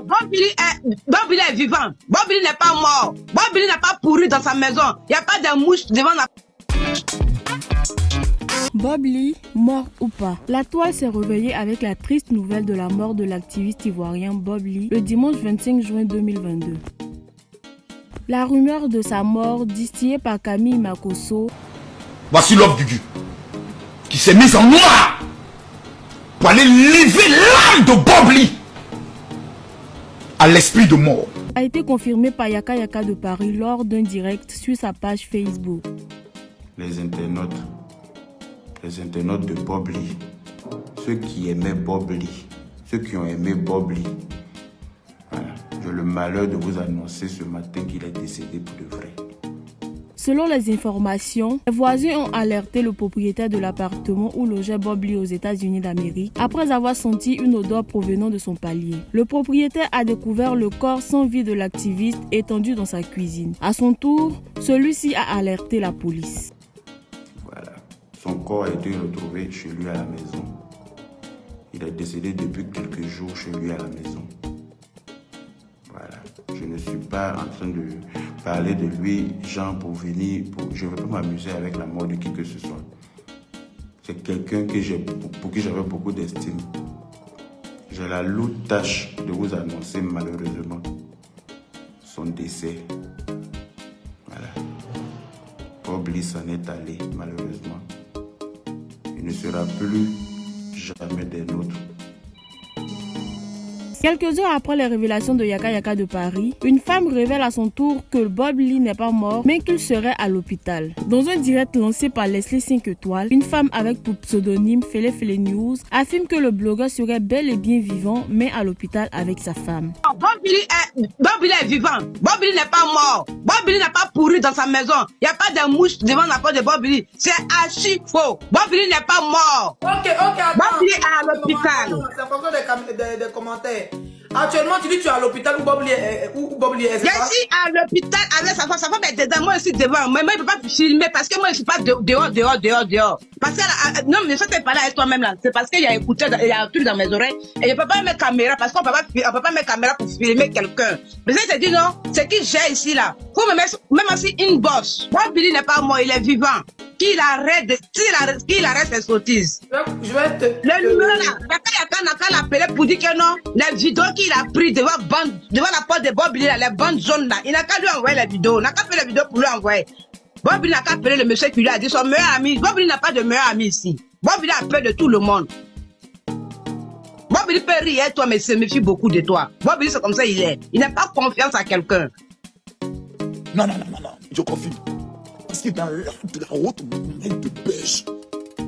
Bob Billy est vivant. Bob Billy n'est pas mort. Bob Billy n'a pas pourri dans sa maison. Il n'y a pas de mouche devant la... Bob Lee, mort ou pas. La toile s'est réveillée avec la triste nouvelle de la mort de l'activiste ivoirien Bob Lee le dimanche 25 juin 2022. La rumeur de sa mort, distillée par Camille Makosso. Voici Love Gugu, qui s'est mise en noir pour aller lever l'âme de Bob Lee à l'esprit de mort. A été confirmée par Yaka Yaka de Paris lors d'un direct sur sa page Facebook. Les internautes de Bob Lee, ceux qui aimaient Bob Lee, ceux qui ont aimé Bob Lee, voilà. J'ai le malheur de vous annoncer ce matin qu'il est décédé pour de vrai. Selon les informations, les voisins ont alerté le propriétaire de l'appartement où logeait Bob Lee aux États-Unis d'Amérique après avoir senti une odeur provenant de son palier. Le propriétaire a découvert le corps sans vie de l'activiste étendu dans sa cuisine. À son tour, celui-ci a alerté la police. Voilà. Son corps a été retrouvé chez lui à la maison. Il est décédé depuis quelques jours chez lui à la maison. Voilà. Je ne suis pas en train de parler de lui, genre pour venir, je ne veux pas m'amuser avec la mort de qui que ce soit. C'est quelqu'un pour qui j'avais beaucoup d'estime. J'ai la lourde tâche de vous annoncer malheureusement son décès. Voilà. Bob Lee s'en est allé malheureusement. Il ne sera plus jamais des nôtres. Quelques heures après les révélations de Yaka Yaka de Paris, une femme révèle à son tour que Bob Lee n'est pas mort, mais qu'il serait à l'hôpital. Dans un direct lancé par Leslie 5 étoiles, une femme avec pour pseudonyme Fele Fele News affirme que le blogueur serait bel et bien vivant, mais à l'hôpital avec sa femme. Bob Billy est vivant. Bob Billy n'est pas mort. Bob Billy n'a pas pourri dans sa maison. Il n'y a pas de mouche devant la porte de Bob Billy. C'est archi faux. Bob Billy n'est pas mort. Ok, attends. Bob Billy est à l'hôpital. C'est en fonction des commentaires. Actuellement, tu dis que tu es à l'hôpital où Bob Lee est. Je suis à l'hôpital avec sa femme. Sa femme est dedans. Moi, je suis devant. Mais moi, je ne peux pas filmer parce que moi, je ne suis pas dehors. Parce que, non, mais je ne parler avec toi-même là. C'est parce qu'il y a écouté, il y a un truc dans mes oreilles. Et je ne peux pas mettre caméra parce qu'on ne peut pas mettre caméra pour filmer quelqu'un. Mais je te dis non, c'est qui j'ai ici là. Faut me mettre, même si une bosse. Bob Billy n'est pas mort, il est vivant. Qu'il arrête ses sottises. Je vais te... Le numéro là, Yaka n'a qu'à l'appeler pour dire que non, les vidéos qu'il a prises devant la porte de Bob Billy, les bandes jaunes là, il n'a qu'à lui envoyer les vidéos. Il n'a qu'à faire les vidéos pour lui envoyer. Bob Billy n'a qu'à appeler le monsieur qui lui a dit son meilleur ami. Bob Billy n'a pas de meilleur ami ici. Bob Billy a peur de tout le monde. Bob Billy peut rire, toi, mais se méfie beaucoup de toi. Bob Billy, c'est comme ça il est. Il n'a pas confiance à quelqu'un. Non, je confirme. Parce que dans l'ordre de la haute montagne de pêche,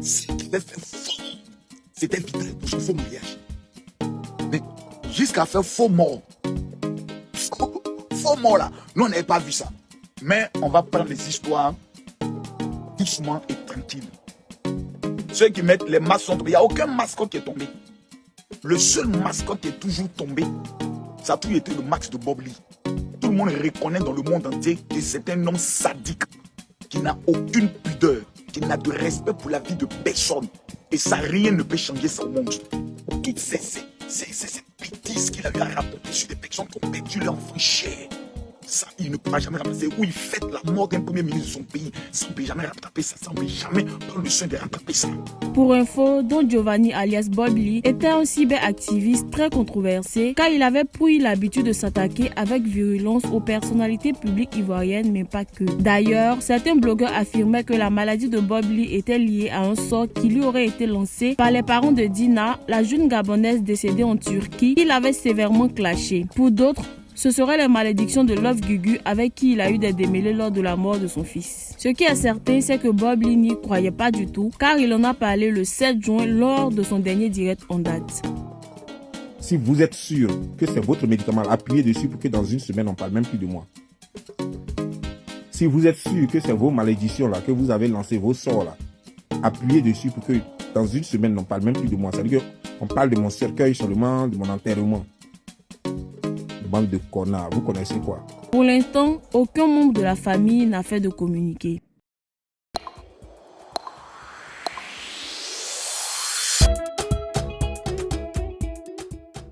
ce qui avait fait fort, c'était vital pour son faux mariage. Mais jusqu'à faire faux mort là, nous on n'avait pas vu ça. Mais on va prendre les histoires doucement et tranquille. Ceux qui mettent les masques sont tombés. Il n'y a aucun mascotte qui est tombé. Le seul mascotte qui est toujours tombé, ça a toujours été le max de Bob Lee. Tout le monde reconnaît dans le monde entier que c'est un homme sadique, qui n'a aucune pudeur, qui n'a de respect pour la vie de personne. Et ça, rien ne peut changer ça au monde. Toutes ces bêtises qu'il a eu à rapporter sur des personnes qui ont perdu leur enfant cher, ça, il ne pourra jamais remplacer. Où il fête la mort d'un premier ministre de son pays, ça ne peut jamais rattraper ça. Ça ne peut jamais prendre le soin de rattraper ça. Pour info, Don Giovanni alias Bob Lee était un cyberactiviste très controversé car il avait pris l'habitude de s'attaquer avec virulence aux personnalités publiques ivoiriennes, mais pas que. D'ailleurs, certains blogueurs affirmaient que la maladie de Bob Lee était liée à un sort qui lui aurait été lancé par les parents de Dina, la jeune Gabonaise décédée en Turquie, qu'il avait sévèrement clashé. Pour d'autres, ce serait les malédictions de Love Gugu avec qui il a eu des démêlés lors de la mort de son fils. Ce qui est certain, c'est que Bob Lee n'y croyait pas du tout car il en a parlé le 7 juin lors de son dernier direct en date. Si vous êtes sûr que c'est votre médicament, appuyez dessus pour que dans une semaine, on ne parle même plus de moi. Si vous êtes sûr que c'est vos malédictions là, que vous avez lancé vos sorts là, appuyez dessus pour que dans une semaine, on ne parle même plus de moi. C'est-à-dire qu'on parle de mon cercueil seulement, de mon enterrement. Bande de connards, vous connaissez quoi? Pour l'instant, aucun membre de la famille n'a fait de communiqué.